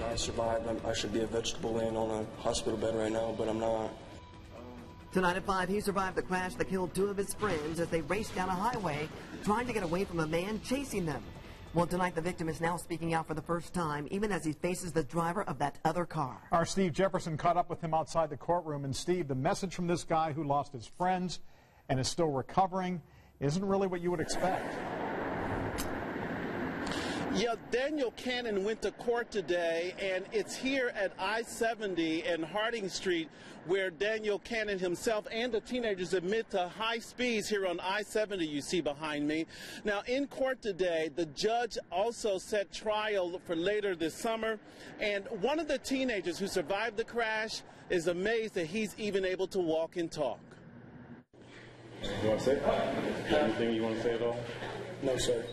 I survived. I should be a vegetable laying on a hospital bed right now, but I'm not. Tonight at 5, he survived the crash that killed 2 of his friends as they raced down a highway trying to get away from a man chasing them. Well, tonight the victim is now speaking out for the first time, even as he faces the driver of that other car. Our Steve Jefferson caught up with him outside the courtroom. And Steve, the message from this guy who lost his friends and is still recovering isn't really what you would expect. Yeah, Daniel Cannon went to court today, and it's here at I-70 and Harding Street where Daniel Cannon himself and the teenagers admit to high speeds here on I-70 you see behind me. Now, in court today, the judge also set trial for later this summer, and one of the teenagers who survived the crash is amazed that he's even able to walk and talk. You want to say anything you want to say at all? No, sir.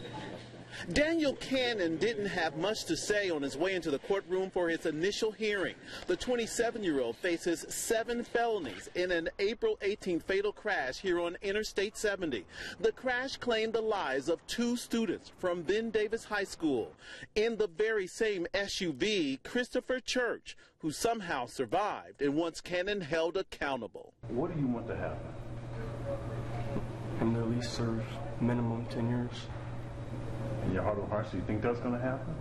Daniel Cannon didn't have much to say on his way into the courtroom for his initial hearing. The 27-year-old faces 7 felonies in an April 18th fatal crash here on Interstate 70. The crash claimed the lives of 2 students from Ben Davis High School. In the very same SUV, Christopher Church, who somehow survived and wants Cannon held accountable. What do you want to happen? Him to at least serve minimum 10 years. In your heart of hearts, do you think that's going to happen?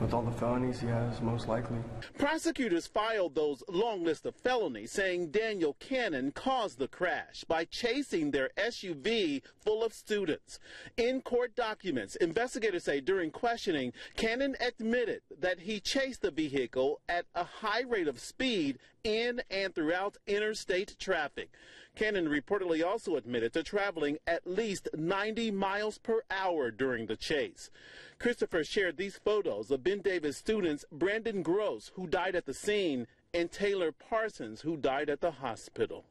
With all the felonies he has, most likely. Prosecutors filed those long list of felonies, saying Daniel Cannon caused the crash by chasing their SUV full of students. In court documents, investigators say during questioning, Cannon admitted that he chased the vehicle at a high rate of speed in and throughout interstate traffic. Cannon reportedly also admitted to traveling at least 90 miles per hour during the chase. Christopher shared these photos of Ben Davis students Brandon Gross, who died at the scene, and Taylor Parsons, who died at the hospital.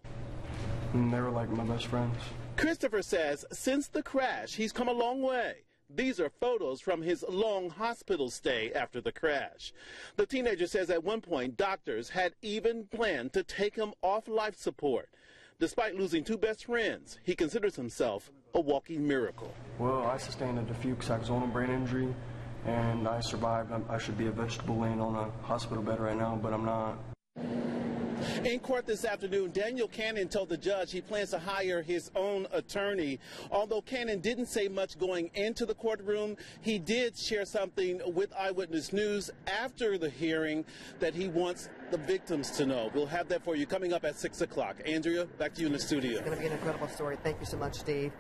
And they were like my best friends. Christopher says since the crash, he's come a long way. These are photos from his long hospital stay after the crash. The teenager says at one point doctors had even planned to take him off life support. Despite losing 2 best friends, he considers himself a walking miracle. Well, I sustained a diffuse axonal brain injury, and I survived. I should be a vegetable laying on a hospital bed right now, but I'm not. In court this afternoon, Daniel Cannon told the judge he plans to hire his own attorney. Although Cannon didn't say much going into the courtroom, he did share something with Eyewitness News after the hearing that he wants the victims to know. We'll have that for you coming up at 6 o'clock. Andrea, back to you in the studio. It's going to be an incredible story. Thank you so much, Steve.